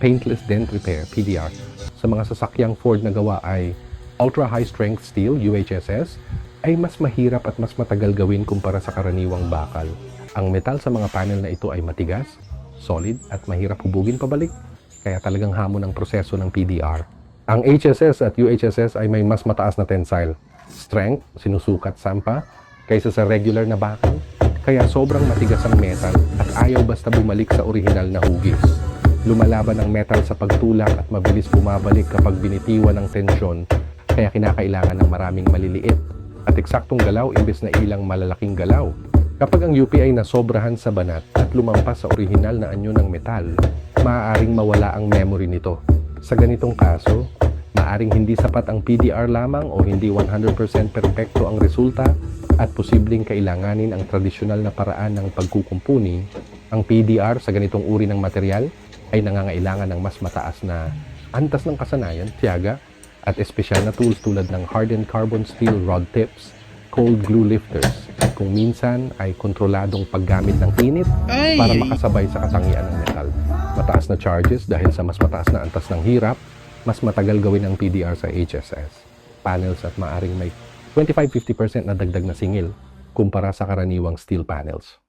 Paintless Dent Repair, PDR. Sa mga sasakyang Ford na gawa ay Ultra High Strength Steel, UHSS, ay mas mahirap at mas matagal gawin kumpara sa karaniwang bakal. Ang metal sa mga panel na ito ay matigas, solid at mahirap hubugin pabalik, kaya talagang hamon ang proseso ng PDR. Ang HSS at UHSS ay may mas mataas na tensile strength, sinusukat sampa, kaysa sa regular na bakal. Kaya sobrang matigas ang metal at ayaw basta bumalik sa orihinal na hugis. Lumalaban ang metal sa pagtulak at mabilis bumabalik kapag binitiwan ng tensyon, kaya kinakailangan ng maraming maliliit at eksaktong galaw imbes na ilang malalaking galaw. Kapag ang UP ay nasobrahan sa banat at lumampas sa orihinal na anyo ng metal, maaaring mawala ang memory nito. Sa ganitong kaso, maaaring hindi sapat ang PDR lamang o hindi 100% perpekto ang resulta at posibleng kailanganin ang tradisyonal na paraan ng pagkukumpuni. Ang PDR sa ganitong uri ng material ay nangangailangan ng mas mataas na antas ng kasanayan, tiyaga, at espesyal na tools tulad ng hardened carbon steel rod tips, cold glue lifters, at kung minsan ay kontroladong paggamit ng init para makasabay sa katangian ng metal. Mataas na charges dahil sa mas mataas na antas ng hirap, mas matagal gawin ang PDR sa HSS panels at maaring may 25-50% na dagdag na singil kumpara sa karaniwang steel panels.